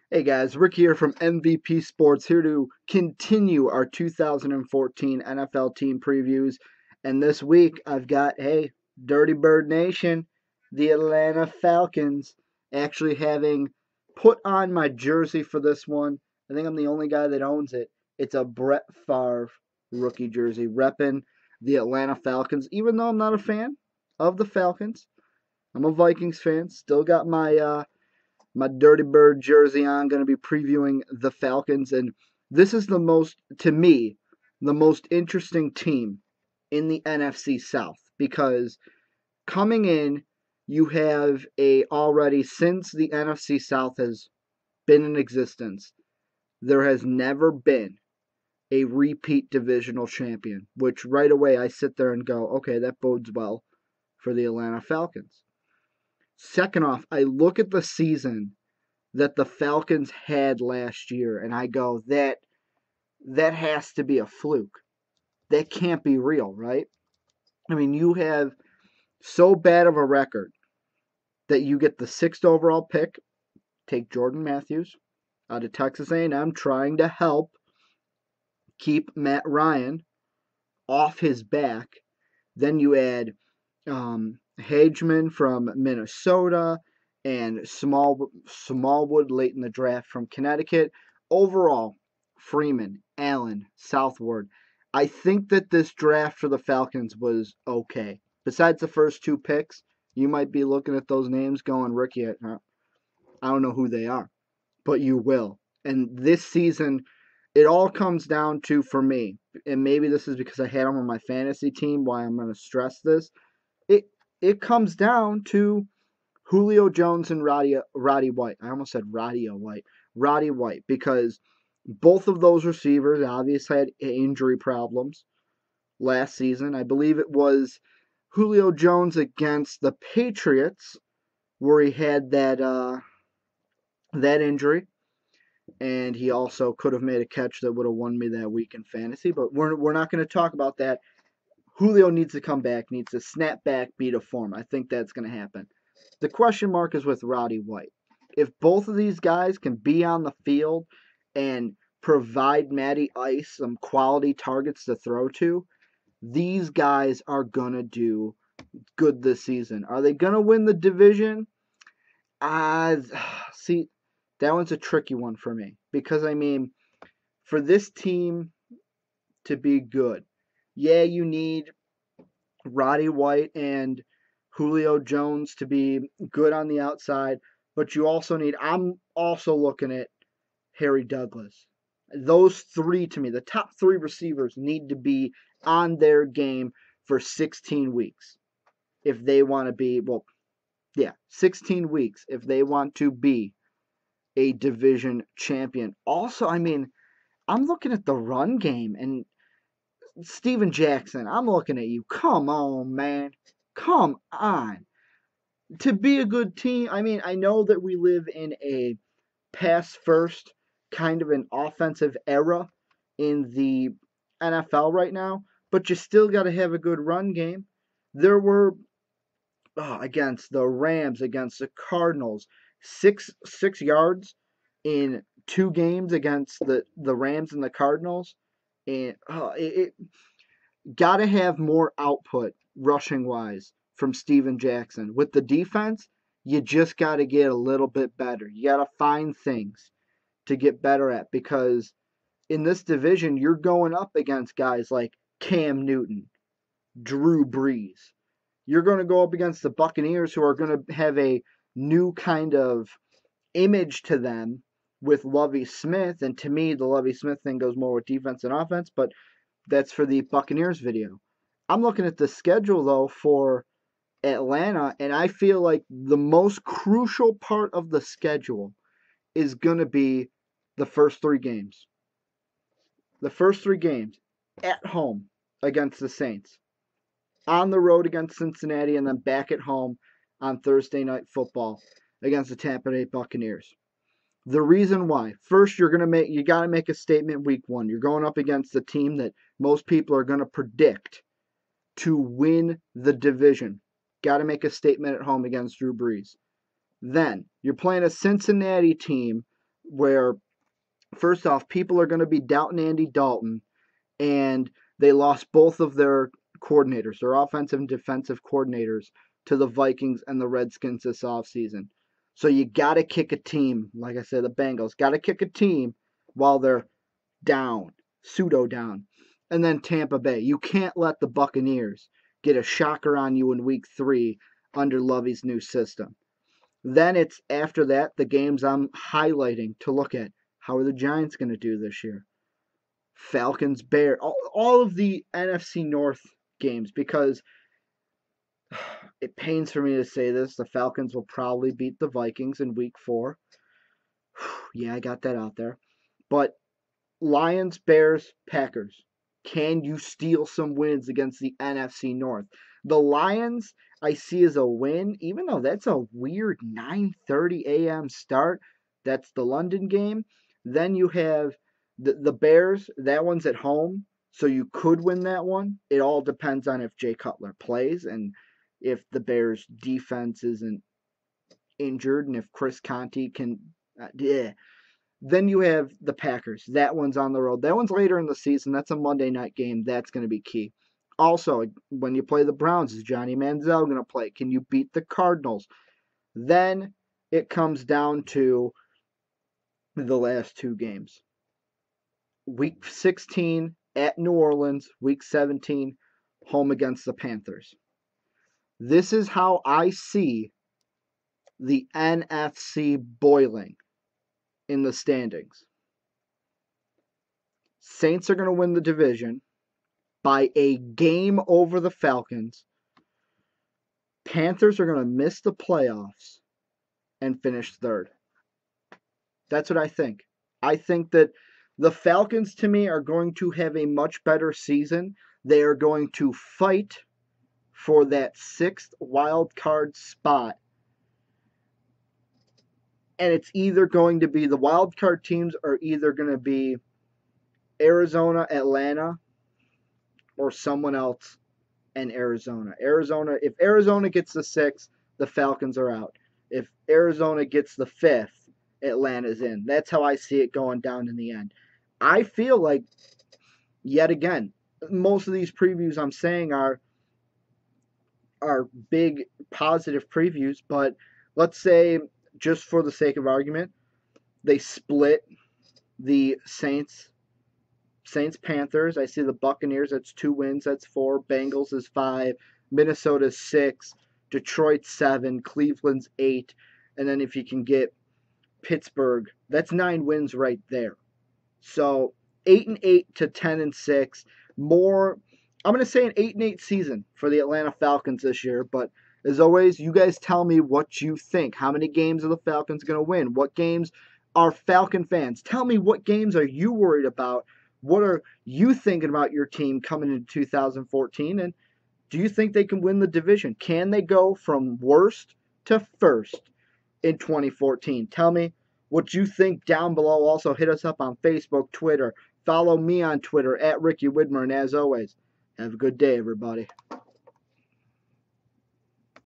Hey guys, Rick here from MVP Sports, here to continue our 2014 NFL team previews. And this week I've got, hey, Dirty Bird Nation, the Atlanta Falcons, actually having put on my jersey for this one. I think I'm the only guy that owns it. It's a Brett Favre rookie jersey, repping the Atlanta Falcons, even though I'm not a fan of the Falcons. I'm a Vikings fan, still got my Dirty Bird jersey on, going to be previewing the Falcons. And this is to me, the most interesting team in the NFC South because coming in, you have since the NFC South has been in existence, there has never been a repeat divisional champion, which right away I sit there and go, okay, that bodes well for the Atlanta Falcons. Second off, I look at the season that the Falcons had last year, and I go, that has to be a fluke. That can't be real, right? I mean, you have so bad of a record that you get the sixth overall pick, take Jordan Matthews out of Texas A&M, trying to help keep Matt Ryan off his back. Then you add Hageman from Minnesota and Smallwood late in the draft from Connecticut. Overall, Freeman, Allen, Southward. I think that this draft for the Falcons was okay. Besides the first two picks, you might be looking at those names going, Ricky, I don't know who they are, but you will. And this season, it all comes down to, for me, and maybe this is because I had them on my fantasy team, why I'm going to stress this. It comes down to Julio Jones and Roddy White. I almost said Roddy White. Roddy White, because both of those receivers obviously had injury problems last season. I believe it was Julio Jones against the Patriots where he had that injury, and he also could have made a catch that would have won me that week in fantasy. But we're not going to talk about that. Julio needs to come back, needs to snap back, be to form. I think that's going to happen. The question mark is with Roddy White. If both of these guys can be on the field and provide Matty Ice some quality targets to throw to, these guys are going to do good this season. Are they going to win the division? See, that one's a tricky one for me. Because, I mean, for this team to be good, yeah, you need Roddy White and Julio Jones to be good on the outside, but I'm also looking at Harry Douglas. Those three, to me, the top three receivers need to be on their game for 16 weeks if they want to be, 16 weeks if they want to be a division champion. Also, I mean, I'm looking at the run game, and Steven Jackson, I'm looking at you. Come on, man. Come on. To be a good team, I mean, I know that we live in a pass first kind of an offensive era in the NFL right now, but you still got to have a good run game. There were against the Rams, against the Cardinals, six yards in two games against the Rams and the Cardinals, and it got to have more output rushing wise from Steven Jackson. With the defense, you just got to get a little bit better. You got to find things to get better at because in this division, you're going up against guys like Cam Newton, Drew Brees. You're going to go up against the Buccaneers, who are going to have a new kind of image to them with Lovie Smith. And to me, the Lovie Smith thing goes more with defense and offense, but that's for the Buccaneers video. I'm looking at the schedule, though, for Atlanta, and I feel like the most crucial part of the schedule is going to be the first three games. The first three games at home against the Saints, on the road against Cincinnati, and then back at home on Thursday Night Football against the Tampa Bay Buccaneers. The reason why, first, you got to make a statement week one. You're going up against the team that most people are going to predict to win the division. Got to make a statement at home against Drew Brees. Then, you're playing a Cincinnati team where, first off, people are going to be doubting Andy Dalton, and they lost both of their coordinators, their offensive and defensive coordinators, to the Vikings and the Redskins this offseason. So you got to kick a team, like I said, the Bengals, got to kick a team while they're down, pseudo down. And then Tampa Bay. You can't let the Buccaneers get a shocker on you in week 3 under Lovey's new system. Then it's after that, the games I'm highlighting to look at. How are the Giants going to do this year? Falcons, Bears, all of the NFC North games, because it pains for me to say this. The Falcons will probably beat the Vikings in week 4. Yeah, I got that out there. But Lions, Bears, Packers. Can you steal some wins against the NFC North? The Lions I see as a win, even though that's a weird 9:30 a.m. start. That's the London game. Then you have the Bears. That one's at home, so you could win that one. It all depends on if Jay Cutler plays and if the Bears' defense isn't injured and if Chris Conte can. Then you have the Packers. That one's on the road. That one's later in the season. That's a Monday night game. That's going to be key. Also, when you play the Browns, is Johnny Manziel going to play? Can you beat the Cardinals? Then it comes down to the last 2 games. Week 16 at New Orleans. Week 17 home against the Panthers. This is how I see the NFC boiling in the standings. Saints are going to win the division by a game over the Falcons. Panthers are going to miss the playoffs and finish 3rd. That's what I think. I think that the Falcons, to me, are going to have a much better season. They are going to fight for that 6th wild card spot. And it's either going to be, the wild card teams are either going to be Arizona, Atlanta, or someone else in Arizona. If Arizona gets the 6th, the Falcons are out. If Arizona gets the 5th, Atlanta's in. That's how I see it going down in the end. I feel like, yet again, most of these previews I'm saying are big positive previews, but let's say, just for the sake of argument, they split the Saints-Panthers. I see the Buccaneers, that's 2 wins, that's 4. Bengals is 5. Minnesota's 6. Detroit's 7. Cleveland's 8. And then if you can get Pittsburgh, that's 9 wins right there. So 8-8 to 10-6. More, I'm going to say an 8-8 season for the Atlanta Falcons this year, but as always, you guys tell me what you think. How many games are the Falcons going to win? What games are Falcon fans? Tell me, what games are you worried about? What are you thinking about your team coming into 2014? And do you think they can win the division? Can they go from worst to first in 2014? Tell me what you think down below. Also, hit us up on Facebook, Twitter. Follow me on Twitter, @Ricky Widmer. And as always, have a good day, everybody.